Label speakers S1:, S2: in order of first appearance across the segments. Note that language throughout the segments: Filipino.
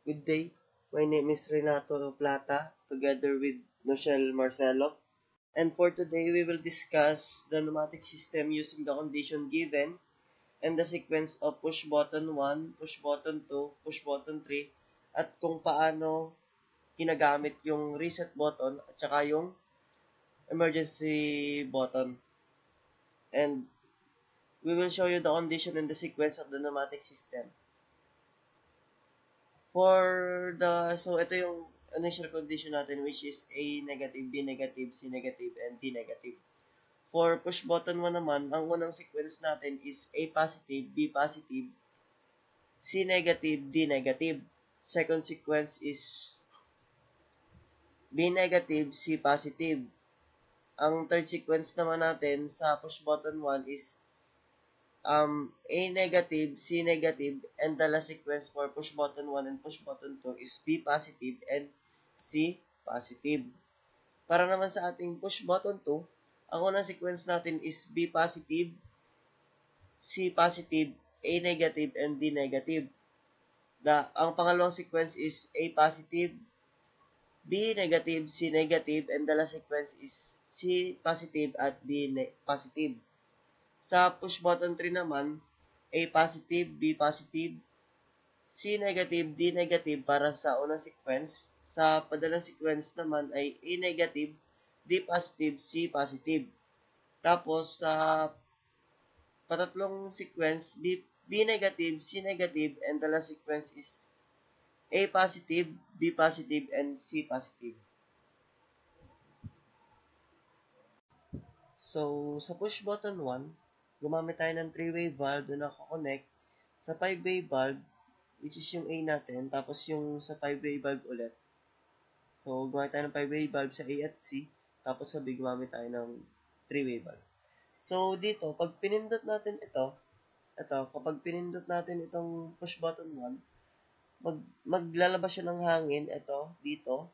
S1: Good day. My name is Renato Plata, together with Nochelle Marcelo. And for today, we will discuss the pneumatic system using the condition given and the sequence of push button 1, push button 2, push button 3, at kung paano ginagamit yung reset button at saka yung emergency button. And we will show you the condition and the sequence of the pneumatic system. So ito yung initial condition natin, which is A negative, B negative, C negative, and D negative. For push button 1 naman, ang unang sequence natin is A positive, B positive, C negative, D negative. Second sequence is B negative, C positive. Ang third sequence naman natin sa push button 1 is A negative, C negative, and the last sequence for push button 1 and push button 2 is B positive and C positive. Para naman sa ating push button 2, ang unang sequence natin is B positive, C positive, A negative, and D negative. Ang pangalawang sequence is A positive, B negative, C negative, and the last sequence is C positive at D positive. Sa push button 3 naman, A positive, B positive, C negative, D negative para sa unang sequence. Sa padalang sequence naman ay A negative, D positive, C positive. Tapos sa patatlong sequence, B negative, C negative, and the last sequence is A positive, B positive, and C positive. So, sa push button 1, gumamit tayo ng 3-way valve na nakakonect sa 5-way valve, which is yung A natin, tapos yung sa 5-way valve ulit. So, gumamit tayo ng 5-way valve sa A at C, tapos sa B, gumamit tayo ng 3-way valve. So, dito, pag pinindot natin kapag pinindot natin itong push button 1, maglalabas siya ng hangin, dito,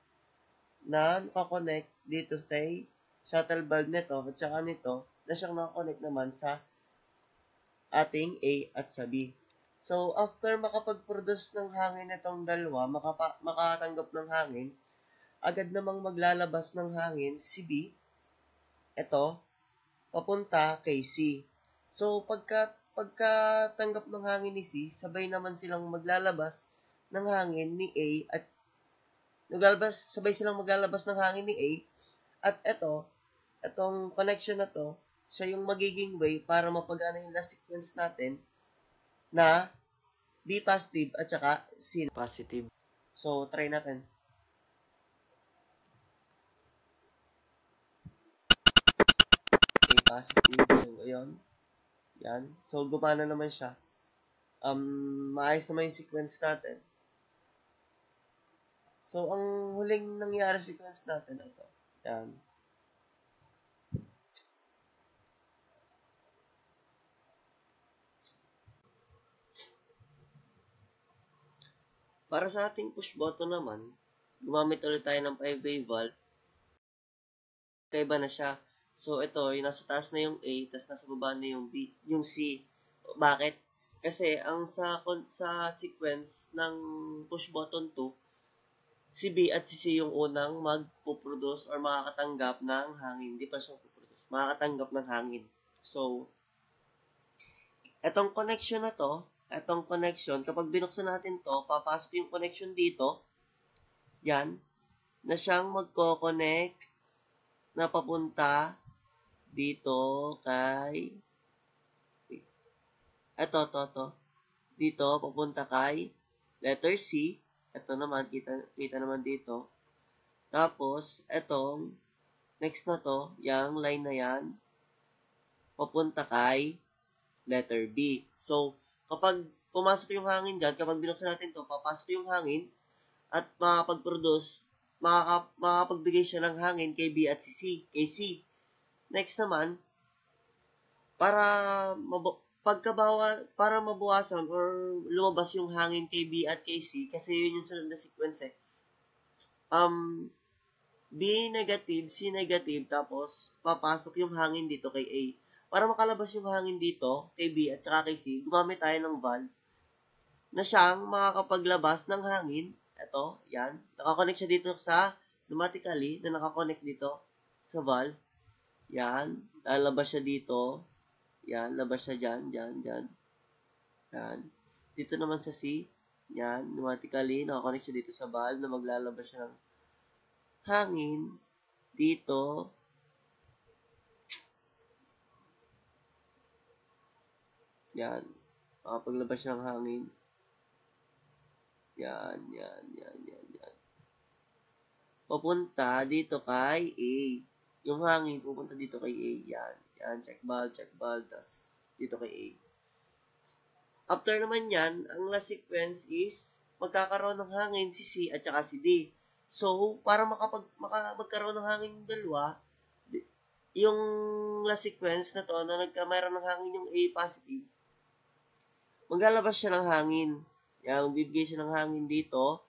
S1: na nakakonect dito kay shuttle valve nito at saka nito na siyang nakakonect naman sa ating A at sa B. So, after makapag-produce ng hangin itong dalawa, makatanggap ng hangin, agad namang maglalabas ng hangin si B, papunta kay C. So, pagkatanggap ng hangin ni C, sabay naman silang maglalabas ng hangin ni A at sabay silang maglalabas ng hangin ni A at itong connection na to, siya yung magiging way para mapagana yung last sequence natin na B positive at saka C positive. So, try natin. A positive. So, ayun. Yan. So, gumana naman siya. Maayos naman yung sequence natin. So, ang huling nangyari sequence natin ito. Yan. Para sa ating push button naman, gumamit ulit tayo ng 5-way valve. Kaiba na siya. So, ito, yung nasa taas na yung A, tapos nasa baba na yung B, yung C. Bakit? Kasi, sa sequence ng push button 2, si B at si C yung unang magpuproduce or makakatanggap ng hangin. Hindi pa siya puproduce. Makakatanggap ng hangin. So, etong connection na to, kapag binuksan natin to, papasok yung connection dito, yan, na siyang magko-connect na papunta dito kay, dito, papunta kay letter C, ito naman, kita naman dito, tapos, etong, next na to, yung line na yan, papunta kay letter B. So, kapag pumasok yung hangin dyan, kapag binuksan natin to, papasok yung hangin at makakapagbigay siya ng hangin kay B at kay C. Next naman, para mabawasan or lumabas yung hangin kay B at kay C, kasi yun yung sunod na sequence B negative, C negative, tapos papasok yung hangin dito kay A. Para makalabas yung hangin dito, kay B at saka kay C, gumamit tayo ng valve na siyang makakapaglabas ng hangin ito, yan. Nakakonect siya dito sa, automatically, na nakakonect dito sa valve. Yan. Lalabas siya dito. Yan. Labas siya dyan, dyan, dyan. Yan. Dito naman sa C. Yan. Automatically, nakakonect siya dito sa valve na maglalabas siya ng hangin. Dito. Yan. Makapaglabas siya ng hangin. Yan, yan, yan, yan, yan. Papunta dito kay A. Yung hangin, pupunta dito kay A. Yan, yan, check valve, tas dito kay A. After naman yan, ang last sequence is magkakaroon ng hangin si C at saka si D. So, para magkaroon ng hangin yung dalawa, yung last sequence na to, na mayroon ng hangin yung A positive, maglalabas siya ng hangin. Yan, bibigay siya ng hangin dito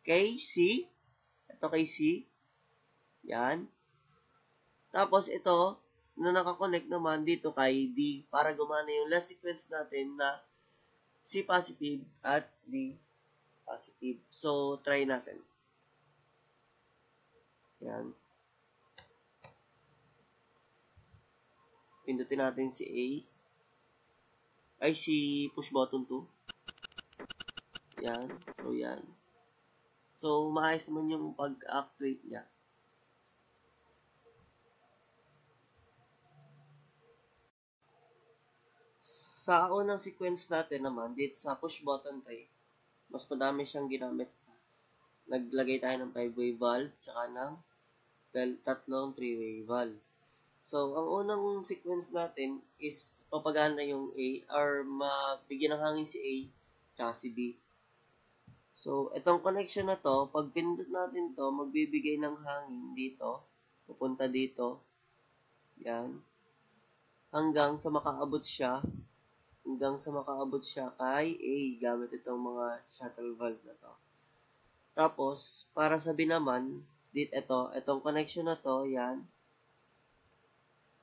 S1: kay C. Ito kay C. Yan. Tapos ito, na nakakonect naman dito kay D para gumana yung last sequence natin na C positive at D positive. So, try natin. Yan. Pindutin natin si A. Ay, si push button 2. Yan. So, yan. So, maayos naman yung pag-actuate niya. Sa unang sequence natin naman, dito sa push button 3, mas madami siyang ginamit. Naglagay tayo ng 5-way valve, tsaka ng tatlong 3-way valve. So, ang unang sequence natin is papagana yung A, or mabigyan ng hangin si A, tsaka si B. So, itong connection na to, pag pinindot natin to, magbibigay ng hangin dito, pupunta dito, yan, hanggang sa makaabot siya kay A, gamit itong mga shuttle valve na to. Tapos, para sa B naman, itong connection na to, yan,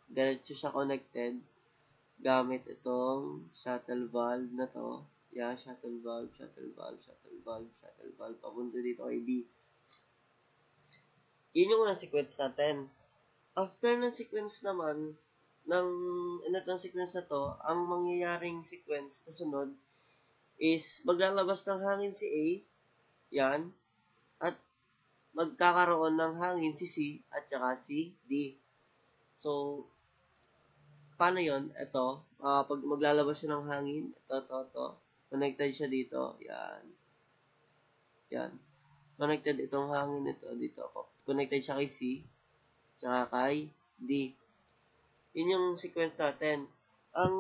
S1: diretso siya connected, gamit itong shuttle valve na to. Yan, shuttle valve, papunta dito kay B. Yun yung unang sequence natin. After ng sequence naman, ng sequence na to, ang mangyayaring sequence na sunod is maglalabas ng hangin si A, yan, at magkakaroon ng hangin si C at saka si D. So, paano yon? Ito, pag maglalabas siya ng hangin, ito, connected siya dito, yan, connected itong hangin nito dito, connected siya kay C, tsaka kay D. Yun yung sequence natin. Ang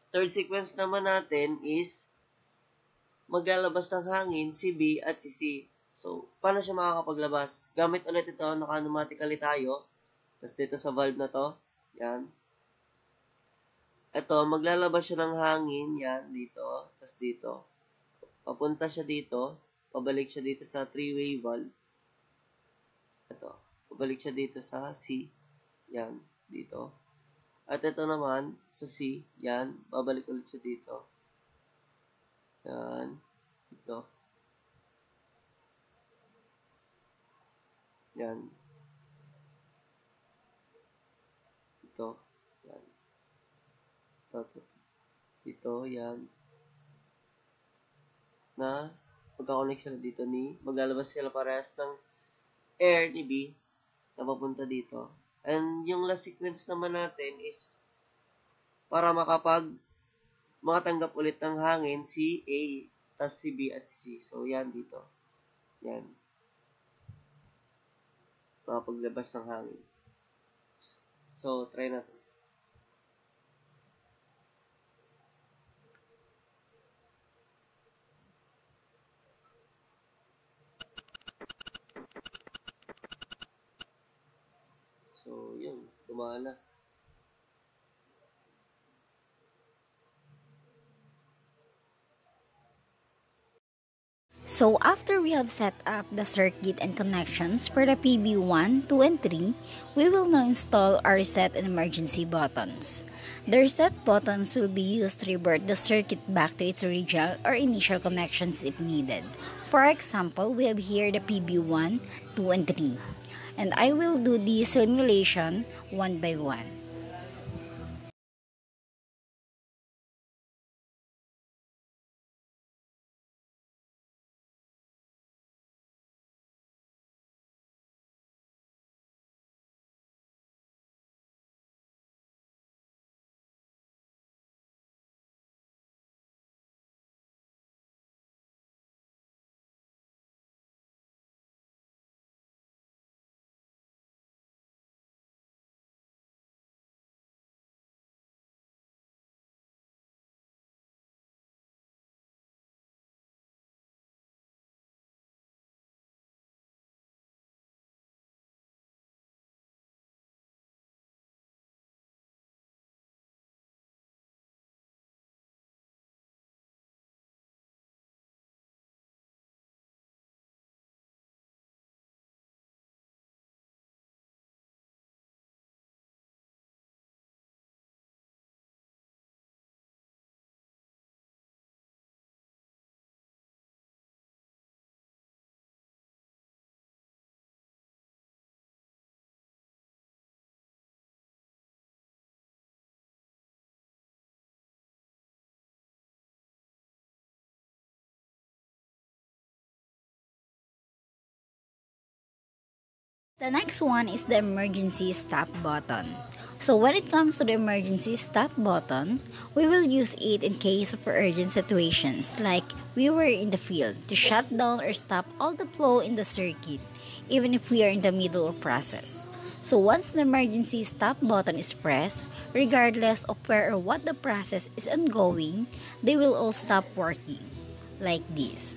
S1: third sequence naman natin is maglalabas ng hangin si B at si C. So, paano siya makakapaglabas? Gamit ulit ito, naka-automatically tayo. Tapos dito sa valve na to, yan. Ito, maglalabas siya ng hangin, yan, dito. Tapos dito. Papunta siya dito. Pabalik siya dito sa 3-way valve. Ito. Pabalik siya dito sa C. Yan, dito. At ito naman, sa C, yan, babalik ulit siya dito. Yan, dito. Yan. Dito. Yan. Dito, yan. Na, magkakonect sila dito maglalabas sila parehas ng air ni B na papunta dito. And yung last sequence naman natin is para makatanggap ulit ng hangin si A, tas si B at si C. So, yan dito. Yan. Makapaglabas ng hangin. So, try natin. So, yun. Gumana.
S2: So after we have set up the circuit and connections for the PB1, 2, and 3, we will now install our reset and emergency buttons. The reset buttons will be used to revert the circuit back to its original or initial connections if needed. For example, we have here the PB1, 2, and 3. And I will do the simulation one by one. The next one is the emergency stop button. So when it comes to the emergency stop button, we will use it in case of urgent situations like we were in the field to shut down or stop all the flow in the circuit even if we are in the middle of process. So once the emergency stop button is pressed, regardless of where or what the process is ongoing, they will all stop working like this.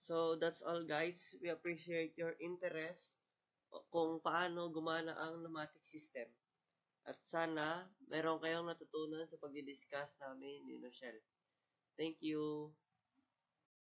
S1: So that's all guys. We appreciate your interest kung paano gumana ang pneumatic system. At sana meron kayong natutunan sa pagdi-discuss namin ni Noshel. Thank you.